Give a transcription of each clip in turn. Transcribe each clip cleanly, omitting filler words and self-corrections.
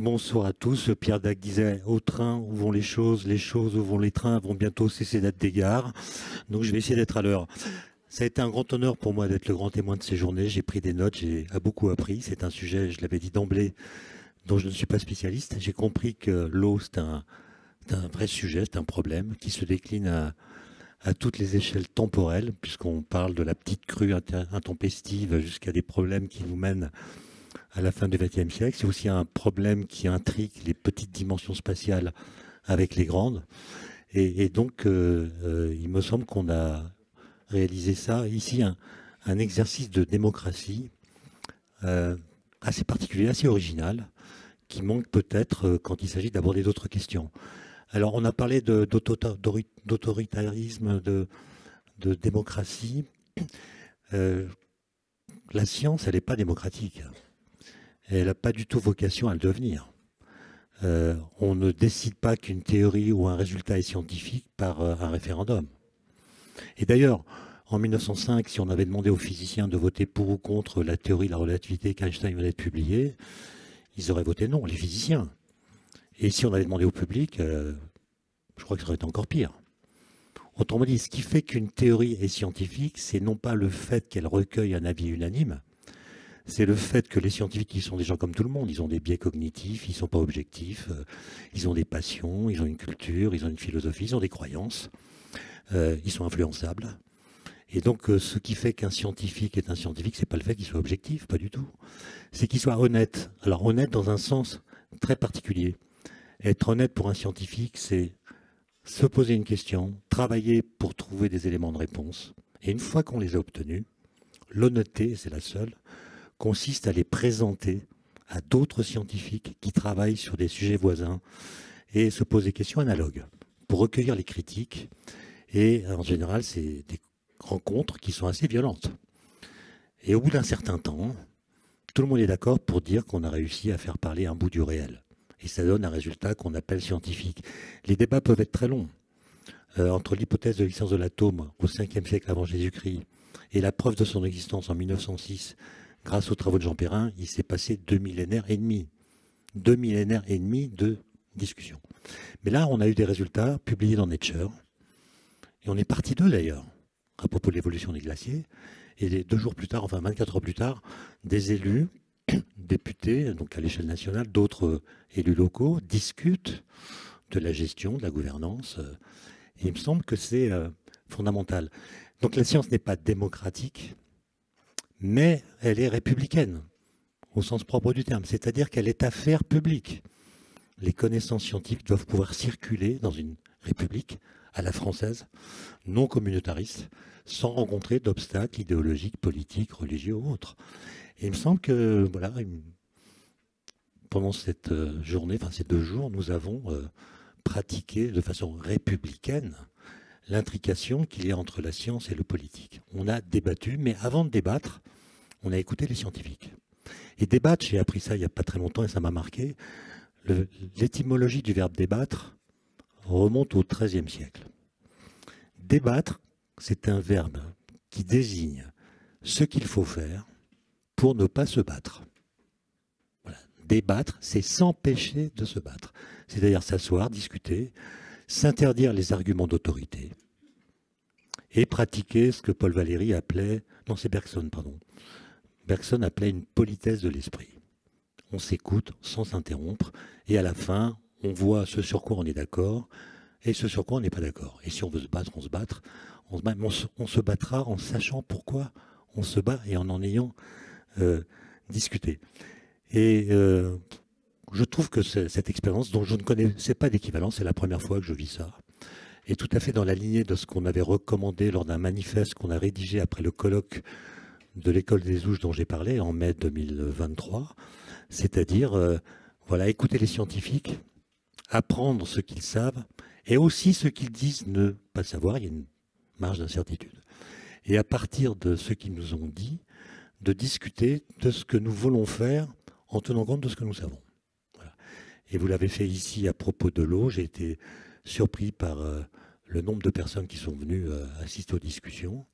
Bonsoir à tous. Pierre Dac disait au train où vont les choses où vont les trains vont bientôt cesser d'être des gares. Donc je vais essayer d'être à l'heure. Ça a été un grand honneur pour moi d'être le grand témoin de ces journées. J'ai pris des notes, j'ai beaucoup appris. C'est un sujet, je l'avais dit d'emblée, dont je ne suis pas spécialiste. J'ai compris que l'eau, c'est un vrai sujet, c'est un problème qui se décline à toutes les échelles temporelles, puisqu'on parle de la petite crue intempestive jusqu'à des problèmes qui nous mènent à la fin du XXe siècle. C'est aussi un problème qui intrigue les petites dimensions spatiales avec les grandes. Et donc, il me semble qu'on a réalisé ça ici, un exercice de démocratie assez particulier, assez original, qui manque peut-être quand il s'agit d'aborder d'autres questions. Alors, on a parlé d'autoritarisme, de démocratie. La science, elle n'est pas démocratique. Elle n'a pas du tout vocation à le devenir. On ne décide pas qu'une théorie ou un résultat est scientifique par un référendum. Et d'ailleurs, en 1905, si on avait demandé aux physiciens de voter pour ou contre la théorie de la relativité qu'Einstein venait de publier, ils auraient voté non, les physiciens. Et si on avait demandé au public, je crois que ça aurait été encore pire. Autrement dit, ce qui fait qu'une théorie est scientifique, c'est non pas le fait qu'elle recueille un avis unanime, c'est le fait que les scientifiques, ils sont des gens comme tout le monde. Ils ont des biais cognitifs, ils ne sont pas objectifs, ils ont des passions, ils ont une culture, ils ont une philosophie, ils ont des croyances, ils sont influençables. Et donc, ce qui fait qu'un scientifique est un scientifique, c'est pas le fait qu'il soit objectif, pas du tout. C'est qu'il soit honnête. Alors, honnête dans un sens très particulier. Être honnête pour un scientifique, c'est se poser une question, travailler pour trouver des éléments de réponse. Et une fois qu'on les a obtenus, l'honnêteté, c'est la seule, consiste à les présenter à d'autres scientifiques qui travaillent sur des sujets voisins et se posent des questions analogues pour recueillir les critiques. Et en général, c'est des rencontres qui sont assez violentes. Et au bout d'un certain temps, tout le monde est d'accord pour dire qu'on a réussi à faire parler un bout du réel. Et ça donne un résultat qu'on appelle scientifique. Les débats peuvent être très longs. Entre l'hypothèse de l'existence de l'atome au 5e siècle avant Jésus-Christ et la preuve de son existence en 1906, grâce aux travaux de Jean Perrin, il s'est passé 2 millénaires et demi. 2 millénaires et demi de discussion. Mais là, on a eu des résultats publiés dans Nature. Et on est parti d'eux d'ailleurs, à propos de l'évolution des glaciers. Et 2 jours plus tard, enfin 24 heures plus tard, des élus, députés, donc à l'échelle nationale, d'autres élus locaux, discutent de la gestion, de la gouvernance. Et il me semble que c'est fondamental. Donc la science n'est pas démocratique, mais elle est républicaine, au sens propre du terme. C'est-à-dire qu'elle est affaire publique. Les connaissances scientifiques doivent pouvoir circuler dans une république à la française, non communautariste, sans rencontrer d'obstacles idéologiques, politiques, religieux ou autres. Et il me semble que, voilà, pendant cette journée, enfin ces 2 jours, nous avons pratiqué de façon républicaine l'intrication qu'il y a entre la science et le politique. On a débattu, mais avant de débattre, on a écouté les scientifiques. Et débattre, j'ai appris ça il n'y a pas très longtemps et ça m'a marqué, l'étymologie du verbe débattre remonte au XIIIe siècle. Débattre, c'est un verbe qui désigne ce qu'il faut faire pour ne pas se battre. Voilà. Débattre, c'est s'empêcher de se battre. C'est-à-dire s'asseoir, discuter, s'interdire les arguments d'autorité et pratiquer ce que Paul Valéry appelait, non c'est Bergson, pardon, Bergson appelait une politesse de l'esprit. On s'écoute sans s'interrompre et à la fin, on voit ce sur quoi on est d'accord et ce sur quoi on n'est pas d'accord. Et si on veut se battre, on se battra. On se battra en sachant pourquoi on se bat et en ayant discuté. Et je trouve que cette expérience, dont je ne connaissais pas d'équivalent, c'est la première fois que je vis ça, est tout à fait dans la lignée de ce qu'on avait recommandé lors d'un manifeste qu'on a rédigé après le colloque de l'école des Ouches dont j'ai parlé en mai 2023, c'est-à-dire voilà, écouter les scientifiques, apprendre ce qu'ils savent et aussi ce qu'ils disent ne pas savoir, il y a une marge d'incertitude. Et à partir de ce qu'ils nous ont dit, de discuter de ce que nous voulons faire en tenant compte de ce que nous savons. Voilà. Et vous l'avez fait ici à propos de l'eau, j'ai été surpris par le nombre de personnes qui sont venues assister aux discussions.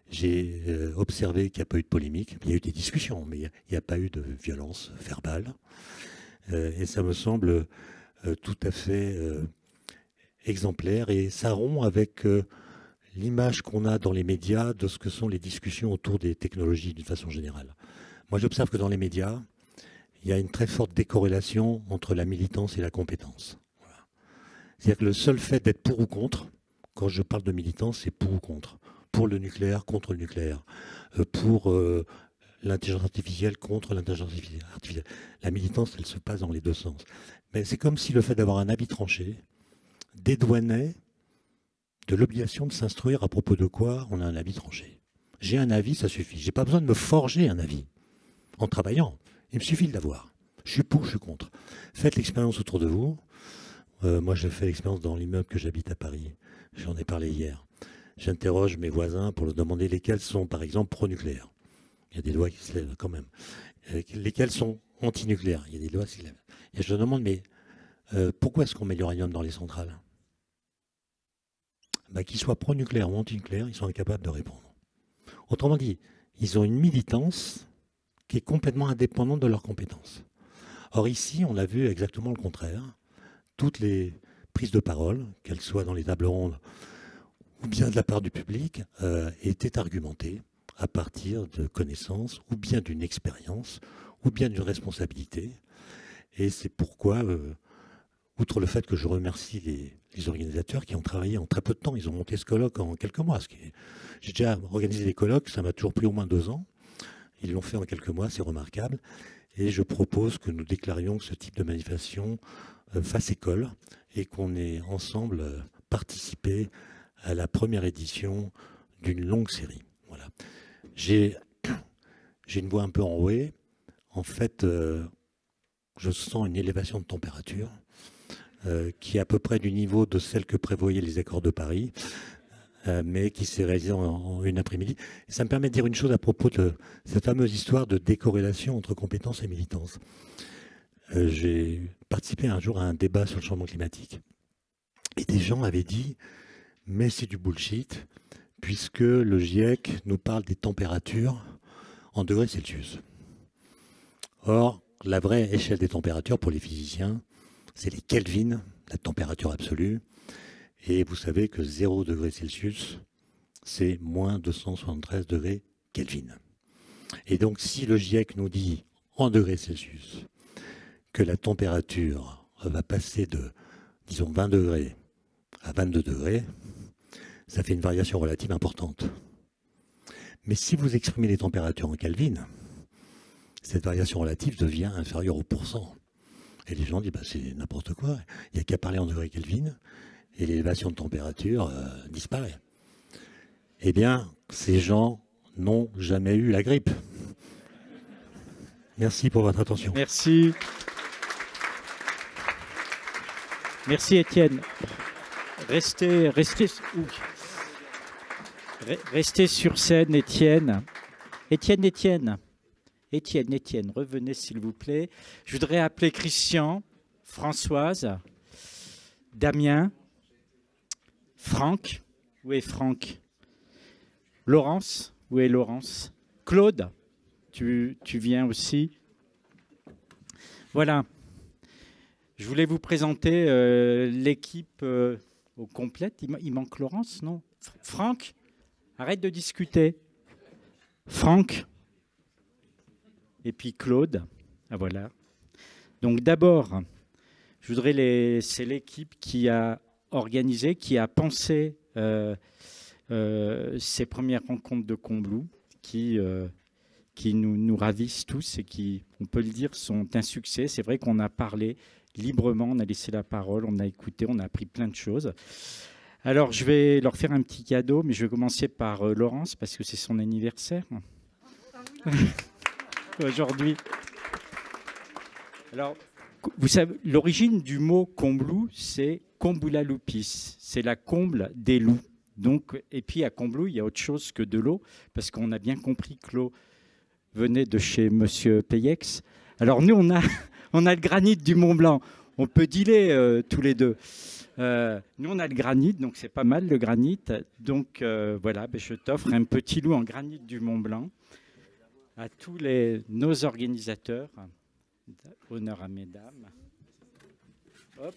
J'ai observé qu'il n'y a pas eu de polémique. Il y a eu des discussions, mais il n'y a pas eu de violence verbale. Et ça me semble tout à fait exemplaire. Et ça rompt avec l'image qu'on a dans les médias de ce que sont les discussions autour des technologies d'une façon générale. Moi, j'observe que dans les médias, il y a une très forte décorrélation entre la militance et la compétence. Voilà. C'est-à-dire que le seul fait d'être pour ou contre, quand je parle de militance, c'est pour ou contre. Pour le nucléaire, contre le nucléaire. Pour l'intelligence artificielle, contre l'intelligence artificielle. La militance, elle se passe dans les deux sens. Mais c'est comme si le fait d'avoir un avis tranché dédouanait de l'obligation de s'instruire à propos de quoi on a un avis tranché. J'ai un avis, ça suffit. Je n'ai pas besoin de me forger un avis en travaillant. Il me suffit de l'avoir. Je suis pour, je suis contre. Faites l'expérience autour de vous. Moi, j'ai fait l'expérience dans l'immeuble que j'habite à Paris. J'en ai parlé hier. J'interroge mes voisins pour leur demander lesquels sont, par exemple, pro-nucléaires. Il y a des lois qui se lèvent quand même. Lesquels sont anti-nucléaires. Il y a des lois qui se lèvent. Et je leur demande, mais pourquoi est-ce qu'on met l'uranium dans les centrales? Qu'ils soient pro-nucléaires ou anti-nucléaires, ils sont incapables de répondre. Autrement dit, ils ont une militance qui est complètement indépendante de leurs compétences. Or ici, on a vu exactement le contraire. Toutes les prises de parole, qu'elles soient dans les tables rondes ou bien de la part du public, étaient argumentées à partir de connaissances ou bien d'une expérience ou bien d'une responsabilité. Et c'est pourquoi, outre le fait que je remercie les organisateurs qui ont travaillé en très peu de temps, ils ont monté ce colloque en quelques mois. J'ai déjà organisé des colloques, ça m'a toujours pris au moins 2 ans. Ils l'ont fait en quelques mois, c'est remarquable. Et je propose que nous déclarions ce type de manifestation face école et qu'on ait ensemble participé à la première édition d'une longue série. Voilà. J'ai une voix un peu enrouée. En fait, je sens une élévation de température qui est à peu près du niveau de celle que prévoyaient les accords de Paris, mais qui s'est réalisée en une après-midi. Et ça me permet de dire une chose à propos de cette fameuse histoire de décorrélation entre compétences et militance. J'ai participé un jour à un débat sur le changement climatique. Et des gens avaient dit, mais c'est du bullshit, puisque le GIEC nous parle des températures en degrés Celsius. Or, la vraie échelle des températures pour les physiciens, c'est les Kelvin, la température absolue. Et vous savez que 0 degré Celsius, c'est moins 273 degrés Kelvin. Et donc, si le GIEC nous dit en degrés Celsius que la température va passer de, disons, 20 degrés à 22 degrés, ça fait une variation relative importante. Mais si vous exprimez les températures en Kelvin, cette variation relative devient inférieure au pourcent. Et les gens disent, c'est n'importe quoi, il n'y a qu'à parler en degrés Kelvin, et l'élévation de température disparaît. Eh bien, ces gens n'ont jamais eu la grippe. Merci pour votre attention. Merci. Merci Étienne. Restez sur scène, Étienne. Étienne, revenez s'il vous plaît. Je voudrais appeler Christian, Françoise, Damien, Franck. Où est Franck? Laurence. Où est Laurence? Claude, tu viens aussi. Voilà. Je voulais vous présenter l'équipe au complète. Il manque Laurence, non? Franck, arrête de discuter. Franck. Et puis Claude. Ah, voilà. Donc d'abord, je voudrais c'est l'équipe qui a organisé, qui a pensé ces premières rencontres de Combloux, qui nous ravissent tous et qui, on peut le dire, sont un succès. C'est vrai qu'on a parlé librement, on a laissé la parole, on a écouté, on a appris plein de choses. Alors, je vais leur faire un petit cadeau, mais je vais commencer par Laurence, parce que c'est son anniversaire. Aujourd'hui. Alors, vous savez, l'origine du mot Combloux, c'est Comboulalupis. C'est la comble des loups. Donc, et puis à Combloux, il y a autre chose que de l'eau, parce qu'on a bien compris que l'eau venait de chez Monsieur Payex. Alors nous, on a le granit du Mont Blanc. On peut dealer tous les deux. Nous, on a le granit, donc c'est pas mal le granit. Donc voilà, je t'offre un petit loup en granit du Mont Blanc à tous nos organisateurs. Honneur à mesdames. Hop.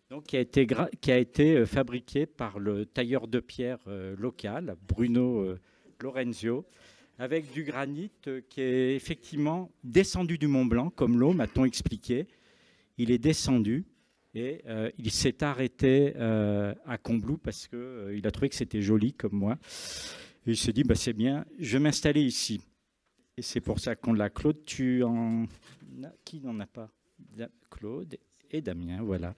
Donc, qui a été fabriqué par le tailleur de pierre local, Bruno Lorenzio, avec du granit qui est effectivement descendu du Mont Blanc, comme l'eau, m'a-t-on expliqué. Il est descendu et il s'est arrêté à Combloux parce qu'il a trouvé que c'était joli, comme moi. Et il s'est dit, bah, c'est bien, je vais m'installer ici. Et c'est pour ça qu'on l'a. Claude, tu en as... Qui n'en a pas? Claude et Damien, voilà.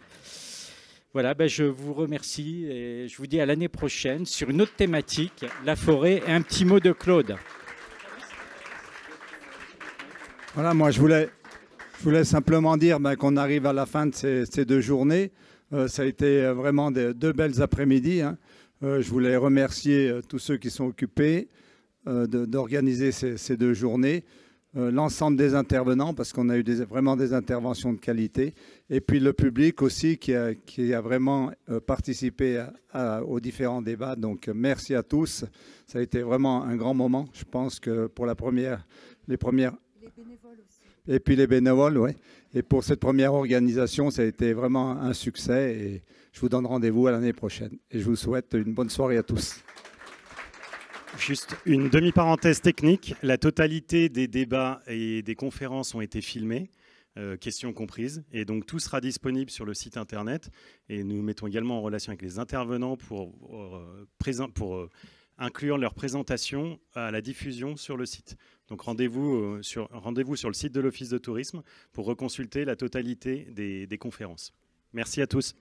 Voilà, ben je vous remercie et je vous dis à l'année prochaine sur une autre thématique, la forêt, et un petit mot de Claude. Voilà, moi je voulais simplement dire qu'on arrive à la fin de ces 2 journées. Ça a été vraiment 2 belles après-midi. Hein. Je voulais remercier tous ceux qui sont occupés d'organiser ces 2 journées. L'ensemble des intervenants, parce qu'on a eu vraiment des interventions de qualité, et puis le public aussi qui a vraiment participé aux différents débats. Donc merci à tous. Ça a été vraiment un grand moment. Je pense que pour les premières... Les bénévoles aussi. Et puis les bénévoles, oui. Et pour cette première organisation, ça a été vraiment un succès. Et je vous donne rendez-vous à l'année prochaine. Et je vous souhaite une bonne soirée à tous. Juste une demi-parenthèse technique. La totalité des débats et des conférences ont été filmés, questions comprises. Et donc, tout sera disponible sur le site Internet. Et nous mettons également en relation avec les intervenants pour inclure leur présentation à la diffusion sur le site. Donc, rendez-vous sur le site de l'Office de tourisme pour reconsulter la totalité des conférences. Merci à tous.